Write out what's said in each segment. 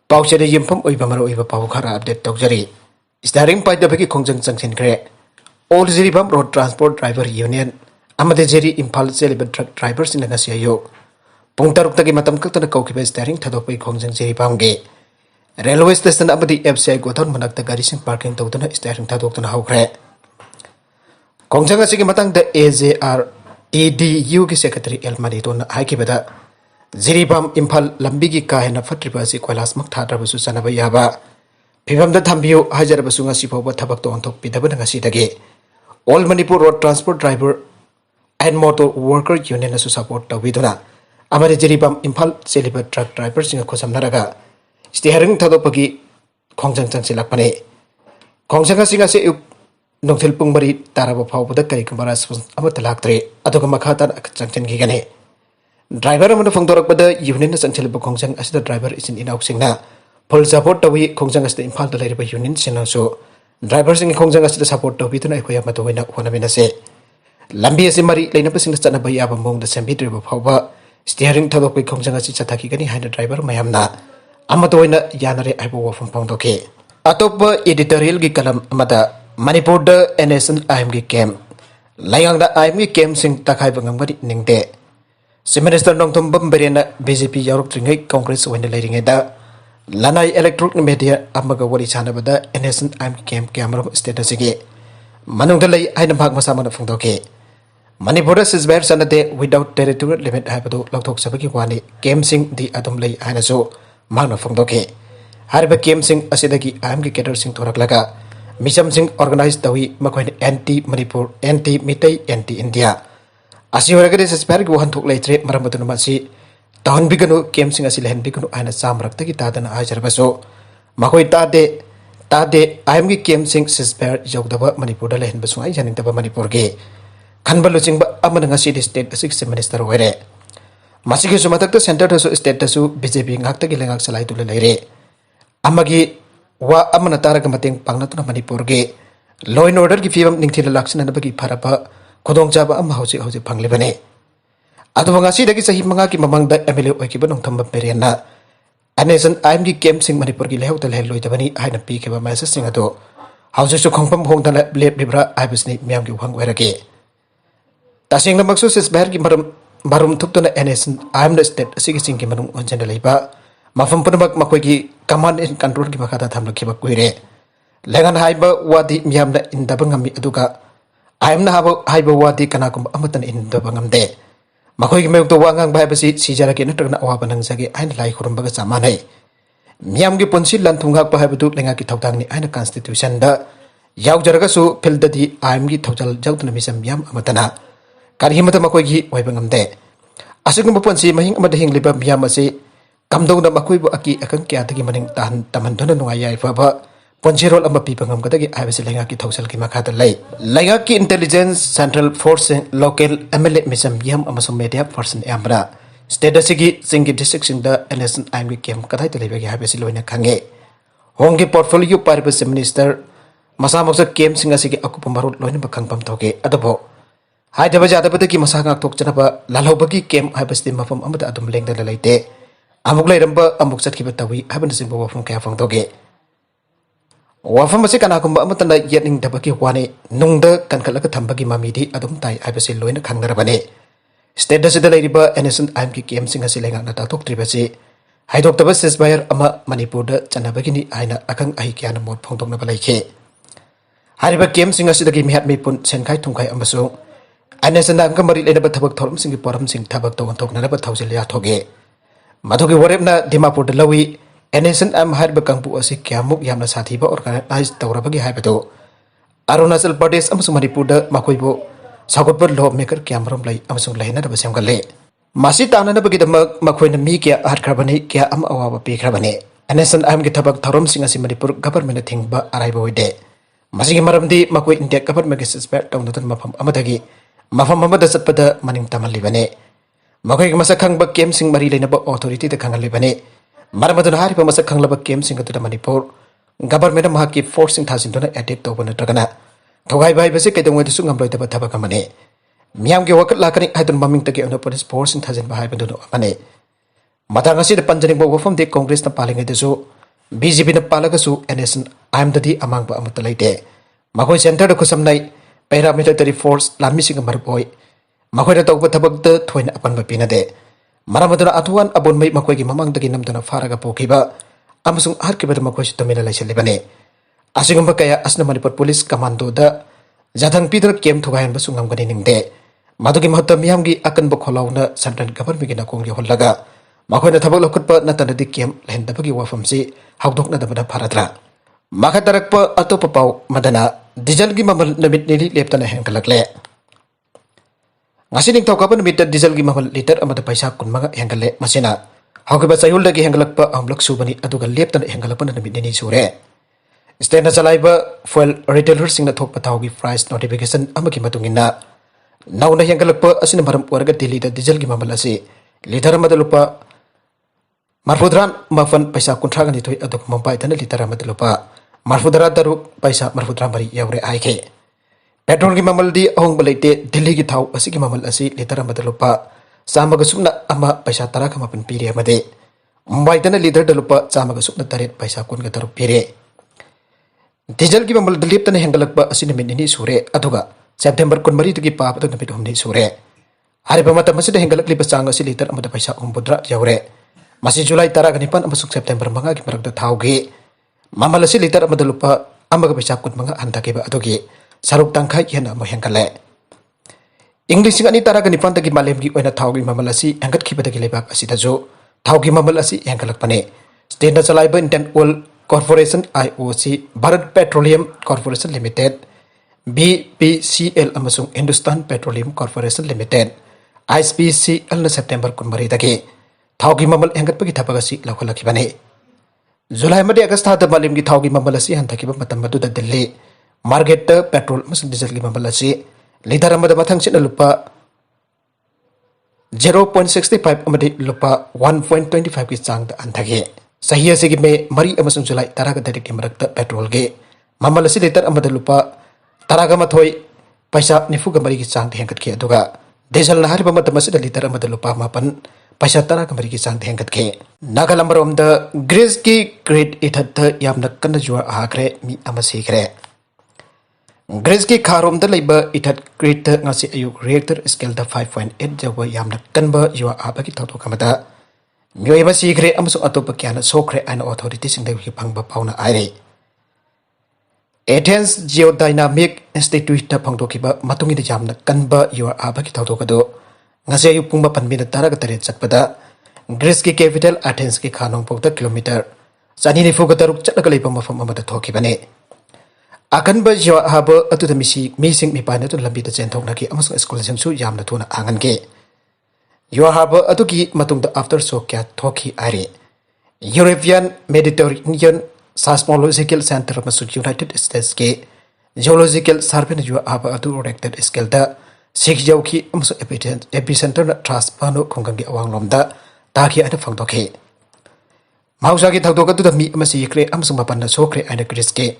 पाउचेद यमफम ओइबा मरो ओइबा पाउ खरा अपडेट तौजरी स्टारिंग पाइदबगी खोंजंग चंगसिनख्रे all Jiribam road transport driver union अमदे जेरी इम्फाल चेलिबा ट्रक ड्राइवर सिन ngasi ayo pung taruk tagi matam kaltana kaukiba steering थदोपै खोंजंग जिरिबमगे रेलवे स्टेशन अमदि एफसीआई गोथन मनकता गाड़ी सिंग पार्किंग तौदना स्टारिंग थदोक्तना हौख्रे खोंजंग असिगी मतंगदा एजेआर एडीयू की सेक्रेटरी एलमानी तोन हाइकिबदा जिरिबम इम्फाल लंबिगी काहेना फट्रिबा असि कोइलासमक थाद्रबसु सनबा याबा फिबमदा थंबियो हाजरबसु ngasi फौबा थबक तो अंथोक पिदबना ngasi दगे all Manipur road transport driver and motor worker union असु सपोर्ट तौबिदुना अमरे जिरिबम इम्फाल चेलिबा ट्रक ड्राइवर सिंग खोसमनरगा स्टेयरिंग थदोपगी खोंजंग चंगसिलकपने खोंजंग सिंग असे नोंथिल पुंग मरी ताराबा फावबदा करिकबा रेस्पॉन्स अमत लाक्त्रे अदुगा मखातान चंगचनगिगने ड्राइवर अमन फंगदोरकबदा यूनियन चंगसिलबा खोंजंग असिदा ड्राइवर इसिन इनाउसिंगना फुल सपोर्ट तवी खोंजंग असिदा इम्फाल द लेरिबा यूनियन सिनासो ड्राइवर सिंग खोंजंग असिदा सपोर्ट तवीतुना अखोया मतोइना होनमिनसे लंबी असि मरी लेनपसिंग चनबा याबा मोंगदा सेंबिद्रिबा फावबा स्टीयरिंग थदोपै खोंजंग असि चथाकिगनी हाइना ड्राइवर मयामना अमतोइना यानरे आइबो वफम पाउंदोके अतोप एडिटोरियल की कलम अमदा मणिपुर द NSCN-IM की कैम लायांगदा IM की कैम सिंग तखाइबा ngambari ningde चीफ मिनिस्टर नोंथम बम्बरेना बीजेपी यारुक्त्रिङै कांग्रेस ओइना लेरिङैदा लनाई इलेक्ट्रॉनिक मीडिया अमगा वरि सानबदा NSCN-IM की कैम कैमरा स्टेटस गे मनुंगदा लै आइना भाग मसामना फुंदोके मणिपुर सिजबेर सनदे विदाउट टेरिटोरियल लिमिट हाइबदो लौथोक सबकी वानी कैम सिंग दि अदम लै आइनासो मांगना फुंदोके हारिबा कैम सिंग असिदगी IM की कैडर सिंग थोरकलगा मिचम सिंग organise Tawi मखोइन anti Manipur anti मितै एंटी इंडिया असि होरगदे सिजबेर की वहन थोक लैत्रे मरमदुन मसी तहन बिगनु कैम सिंग असि लहन बिगनु आइना सामरक्तगी तादना आजरबसो मखोइ तादे IM की कैम सिंग सिजबेर यौदबा मणिपुर द लहन बसु आई जानिंदबा मणिपुर गे खनबा लुचिंगबा अमन ngasi di state asik se minister होइरे मसिगे सुमतक सेंटर दसु स्टेट दसु BJP ngakta gi lengak salai tu leire amagi wa amana taraga mateng pangnatuna manipur ge law and order की फिल्म निंगथिल लक्षण नबगी फरपा खोदोंग चाबा अम हौजि हौजि फंगलिबने अदुवा ngasi दगी सही मंगा की ममंगदा एमएलए ओइकिबा नोंथम पेरेना NSCN-IM की कैम सिंग मणिपुर की लेहौ तले लोइदबनी हाइना पीकेबा मैसेज सिंग अदो हौजि सु खंगफम होंदला लेप लिब्रा आइबसनी मियाम की उहंग ओइरगे तसिंग मक्सु सिजबेर की मरुम थुक्तुना NSCN-IM द स्टेट असिगी सिंग की मनुंग ओंजन लैबा मफम पुनमक मखोइगी कमांड एंड कंट्रोल की मखादा थमलखिबा कुइरे लेगन हाइबा वादी मियामना इंदबा ngami aduga IM na हाइबा वादी कनाकुम अमतन इंदबा ngamde मखोइगी मेउतो वांगांग बाइबसि सिजारके नत्रगना अवाबा नंगजागे आइन लाई खुरमबगा चामानै मियाम की पुंसी लंथुंगाक बाइबदु लेंगा की थौतांगनि आइन कॉन्स्टिट्यूशन दा यावजरगसु फिल्डदी IM की थौजल जौतन मिसम मियाम अमतना कारहिमत मखोइगी ओइबा ngamde असुगुम पुंसी महिंग अमद हिंगलिबा मियाम असे कमदौना मखोइबु अकी अकंग क्यादगी मनिंग ताहन तमनदुना नुंगाई याइफाबा पंचेरोल अमा पीपा ngamgdagi आइबसे लेंगा की थौसल की मखादा लेंगा की intelligence central force local MLA मिसम यम अमसुम मीडिया पर्सन यामरा स्टेट असिगी सिंगी डिस्ट्रिक्ट सिंग द NSCN-IM की कैम कथाइ तलेबगी आइबसे लोइना खंगे होंगे पोर्टफोलियो पारिबा चीफ मिनिस्टर मसामक्स कैम सिंग असिगी अकुप मरुल लोइना बखंगपम थोगे अदबो हाइदबा जादबदगी मसा ngakthokjanaba lalhobagi कैम आइबसे मफम अमदा अदुम लेंगदला लैते अमुक लैरंबा अमुक चटखिबा तवी हाबन सिंबो वफम कया फंगदोगे वफम से कनाकुंबा अमतना यनिंगदबगी वाने नुंगदा कनखलक थंबगी मामीदी अदुम ताई आइबसे लोइना खंगनरबने स्टेट दसिदा लैरिबा NSCN-IM की कैम सिंग असे लेंगा नाथोक्त्रिबसे हाइदोक्तबा सिजबायर अमा मणिपुर द चनबगिनी आइना अखंग अहि क्याना मोट फंगदोंनबा लैखे हारिबा कैम सिंग असिदगी मिहात मिपुन सेनखाइ थुंखाइ अमसो NSCN-IM का मरी लेनबा थबक थोरम सिंग पोरम सिंग थबक तो अंथोकनरबा थौजिल याथोगे मधुगी वरेबना दिमापुर द लवी NSCN-IM हारिबा कंपु असे क्यामुक यामना साथीबा ऑर्गेनाइज तौरबगी हाइबदो अरुणाचल प्रदेश अमसु मणिपुर द मखोइबो सागोपर लॉ मेकर क्यामरम लै अमसु लैनदबा सेमगले मासी ताननबगिदमक मखोइना मी क्या हारखरबने क्या अम अवाबा पीखरबने NSCN-IM की थबक थौरम सिंग असे मणिपुर गवर्नमेंट थिंगबा अराइबा होइदे मासिगी मरमदी मखोइ इंडिया गवर्नमेंट के सस्पेक्ट तौनदन मफम अमदगी मफम अमदा चटपदा मनिंग तमलिबने मखोइगी मसक खंगबा कैम सिंग मरी लेनबा ऑथोरिटी द खंगलिबने मरमदुन हारिबा मसक खंगलबा कैम सिंग अदुदा मणिपुर गवर्नमेंट माकी फोर्स सिंग थाजिनदुना अटैक तौबा नत्रगना थोगाइ बाइबसे कैदोंगदसु ngamloidaba थबक अमने मियाम के वकत लाकनि हाइदुन ममिंग तके अन पुलिस फोर्स सिंग थाजिनबा हाइबदुनो अमने मथांग असिदा पंजनिंग वफम दे कांग्रेस न पालिंगदसु BJP na palagasu NSCN-IM dadi amangba amata leite makoi center da khusamnai paramilitary force lami singa marpoi makoi da tawba thabak da thoina apanba pinade maramaduna atuan abon mai makoi gi mamang dagi namduna faraga pokiba amasung Hatkhiba da makoi sitamila laiselibane asigumba kaya asna Manipur police commando da jathang pidra kem thugayan ba sungam gani ningde madugi mahta miyamgi akan ba kholauna central government gi na kongri hollaga makoi na thabak lokutpa na tanadi kem lehenda bagi wafamsi haudok na dabada paradra maka tarakpa atau papau madana diesel gi mamal namit nili leptana hengkalakle ngasi ning tawka namit diesel gi mamal liter amada paisa kun maga hengkale masina Hatkhiba sayul dagi hengkalakpa amlak subani aduga leptana hengkalakpa namit nini sure stena salaiba fuel retailer singna thokpa thawgi price notification amagi matungina nauna hengkalakpa asina maram warga delhi da diesel gi mamal asi liter amada lupa marfudran mafan paisa kuntraga ni thoi aduk mampai tana liter amada lupa marfudara daru paisa marfudra mari yaure aike petrol gi mamal di ahong balaite delhi gi thau asi gi mamal asi liter amada lupa samaga sumna ama paisa tara kama pen pire amade mumbai tana liter da lupa samaga sumna taret paisa kun ga taru pire diesel gi mamal dilip tana hengalakpa asi namin ini sure aduga september kun mari tugi pa patu namit humni sure hari pamata masida hengalak lipa sang asi liter amada paisa umbudra yaure masih Julai tara ganipan amasuk September manga gi marak da thaugi mamalasi liter amada lupa amaga paisa kun manga Hatkhiba adugi saruk tangkai yana mo hengkale English ngani tara ganipan tagi malem gi oina thaugi mamalasi Hatkhiba tagi lebak asida jo thaugi mamalasi hengkalak pane state na chalaiba Indian Oil Corporation IOC Bharat Petroleum Corporation Limited BPCL amasung Hindustan Petroleum Corporation Limited ISPCL na September kun mari dagi thaugi mamal hengat pagi thapagasi lakholakibane Julai madi August tha da malim gi thaugi mamal asi Hatkhiba matam madu da Delhi market petrol masing diesel gi mamal asi liter amada mathang sina lupa 0.65 amadi lupa 1.25 gi chang da anthage sahi ase gi me mari amasung Julai taraga darik gi marakta petrol ge mamal asi liter amada lupa taraga mathoi paisa nifu ga mari gi chang hengat ki aduga diesel na hariba matam asi liter amada lupa mapan paisa tara kamari ki chang hengat ke Naga lambarom da Greece ki great ithat yamna kanna juwa akre mi amasi kre Greece ki kharom da leiba ithat great ngasi ayu reactor scale da 5.8 jawa yamna kanba juwa abaki thauto kamada mioi ba sikre amsu atopa kyana sokre ana authority sing da ki phangba pauna aire Athens Geodynamic Institute da phangdokiba matungi da yamna kanba juwa abaki thauto kado ngasi ayu pungba panbina taraga taret sakpada Greece ki capital Athens ki khanong pokta kilometer chani ni fuga taruk chatlaga leipa mafam amada thokibane akanba jiwa haba atu da misi mising mi paina tu lambi da chen thokna ki amasung school semsu yamna thuna angan ge yo haba atu ki matung da after shock kya thoki are European Mediterranean Seismological Center amasung United States ke Geological Survey jiwa haba atu rector scale da Sik Yauki amso epicenter na Traspano Kongangi Awang Lomda Taki ada Fangdoke. Mausaki Taudoka to the Mi Amasi Kre Amso Mapanda Sokre and a Griske.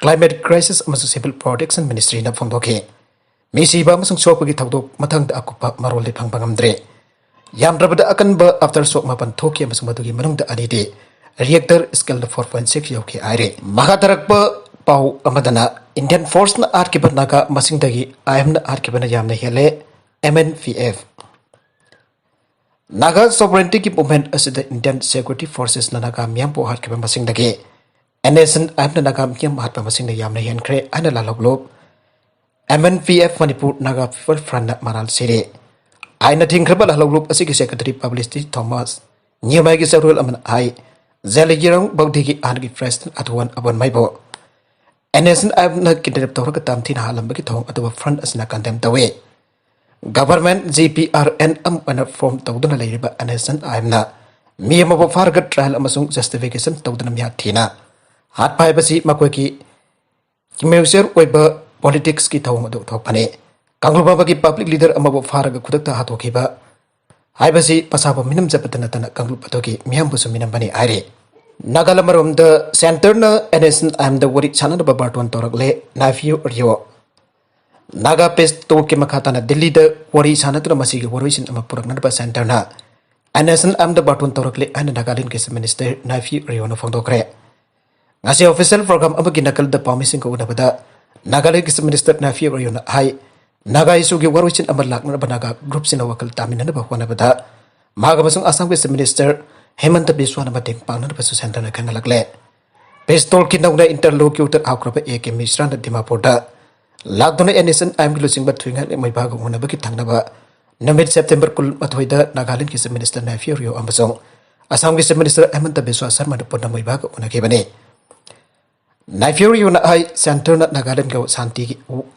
Climate Crisis Amso Civil Protection Ministry na Fangdoke. Misi Bamasung Sokogi Taudo Matang da Akupa Marol de Pangpangamdre. Yam Rabada Akanba after Sok Mapan Toki Amasumatugi Manung da Adide. Reactor scale the 4.6 Yoki Aire. Mahatarakpa Pau amadana Indian Force na Hatkhiba Naga Masingdagi IM na Hatkhiba na yamna Helle MNVF Naga sovereignty ki movement asida Indian Security Forces na Naga miyampo Hatkhiba Masingdagi NSCN-IM na Naga miyam Hatkhiba Masingdagi yamna henkre ana laloglob MNVF Manipur Naga People Front na Maral Siri aina thingkraba laloglob asigi Secretary Publicity Thomas Numai ki sarul aman ai Zeligirang Baudigi Angi President Atuan Abon Maibo NSCN-IM na kinderep tawra katam thina halam bagi thong atwa front asna condemn tawe government GPRN ana form tawduna leiriba NSCN-IM na miyama bo farga trial amasung justification tawduna miya thina hat pai basi makoi ki kimeuser oiba politics ki thong adu thopane kangluba bagi public leader amabo farga khudakta hatokhiba haibasi pasaba minam japatana tana kangluba toki miyam busu minam bani aire Nagalamarom the center na NSCN-IM the wari chana da babartuan torakle nafio rio Naga pest to ke makata na Delhi the wari chana tu masigi warisin ama purak na ba center na NSCN-IM the bartuan torakle ana Nagaland ke minister nafio rio na fongdokre ngasi official program amagi nakal da pamising ko unabada Nagaland Chief Minister na fiyo yun ay Naga isu gi warwichin amal lakna banaga group sina wakal tamin na ba wana bada maga basung Assam Chief Minister Hemanta Biswa na bating pang na basu center na kanalagle pistol kinang na interlocutor akraba AK Misra na Dimapur da lakdo na NSCN-IM lusing bat tuingan may bago una bakit tang na ba na mid September kul mathoida Nagaland Chief Minister na fiyo yo ambasong Assam Chief Minister Hemanta Biswa sarma na pod na may bago una kibani Naifuri yuna ay center na Nagaland gaw santi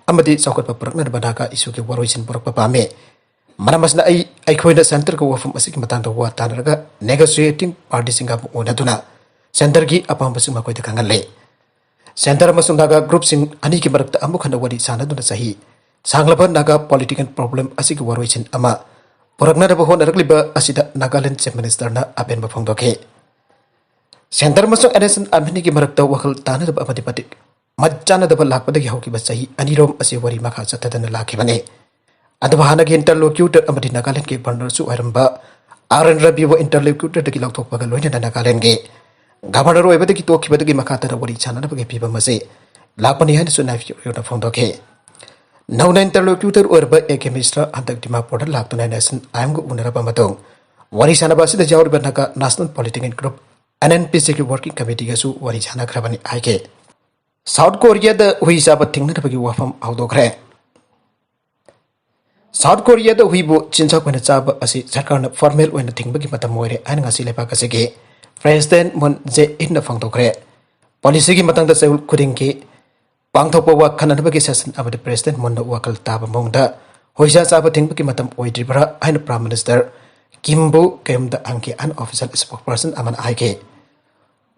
amadi saukot paparak na banaga isu ki waroisin parak papame manamas na ay koy na center ko wafum asik matang dawa tanaraga negotiating party singa una duna center gi apam basing makoy ta kangalle center masung naga group sing ani ki marak ta amuk hana wadi sana duna sahi sanglaban naga political problem asik waroisin ama parak na bahon rakliba asida Nagaland Chief Minister na aben bafong doke Center masuk NSCN-IM ki marakta wakal tanah dapat amati patik macana dapat lak pada gihau ki basahi anirom ase wari maka satadana laki bane ada bahana ki interlocutor amati Nagaland ki partner su aramba aran rabi wa interlocutor de ki lak tok bagal loina Nagaland ge governor oi bade ki tok ki bade ki maka ta wari chana na bage piba mase lapani han su na fi yo na phong doke nauna interlocutor orba ek misra antak Dimapur lak to NSCN-IM go unara pamatong wari sana basi da jawr banaka national political group NNPC की working committee का सु worry जाना खरबनी आके south Korea the हुई साब thing न बगी वफम आउदोखरे south Korea the हुई बो चिंसा कोन चाब असि सरकार न फॉर्मल ओइन थिंग बगी मतम मोरे आइन ngasi लेपा कसे के प्रेसिडेंट मन जे इन फंगदोखरे पॉलिसी की मतंग द सेउल खुदिंग के पांगथोप वा खनन बगी सेशन अब द प्रेसिडेंट मन वकल ताब मोंगदा होइसा चाब थिंग बगी मतम ओइद्रिबरा आइन प्राइम मिनिस्टर किम्बु केम द अंके अन ऑफिशियल स्पोकपर्सन अमन आके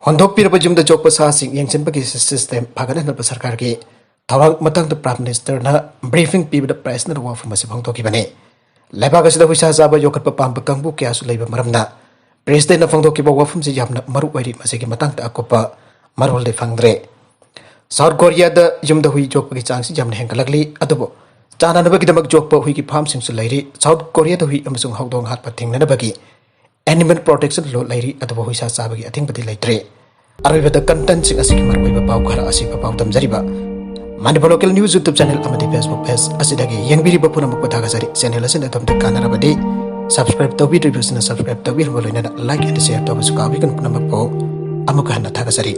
होंदोक पिरब जुम द जोक सा सिंग यंगसन बगी सिस्टम फागन न सरकार के थवांग मतंग द प्राइम मिनिस्टर ना ब्रीफिंग पीब द प्रेस न वफ मसे भंग तोकी बने लेबा गसद हुइसा जाब योकत पाम कंबु क्या सु लेब मरमना प्रेसिडेंट न फंग तोकी वफम से यामना मरु वरी मसे के मतंग द अकोपा मरोल दे फंगद्रे साउथ कोरिया द जुम द हुइ जोक बगी चांग से यामना हेंगलगली अदबो चाना नबगी दमक जोक प हुइ की फार्म सिंग सु लैरी साउथ कोरिया द हुइ अमसुंग हौदोंग हात पथिंग न बगी एनिमल प्रोटेक्शन लो लैरी अदबो हुइसा चाबगी अथिंग बदी लैत्रे अरबद कंटेंट सिंग असि मरबैब पाउ खरा असि पाउ तमजरिबा मानिबा लोकल न्यूज यूट्यूब चैनल अमदि फेसबुक पेज असिदगी यंगबिरिबा पुनमक पथागसरी चैनल असिन तमते कानरबदि सब्सक्राइब तोबि रिव्यूसना सब्सक्राइब तोबि लोइना लाइक एंड शेयर तोबसु काबिकन पुनमक पो अमुक हन थागसरी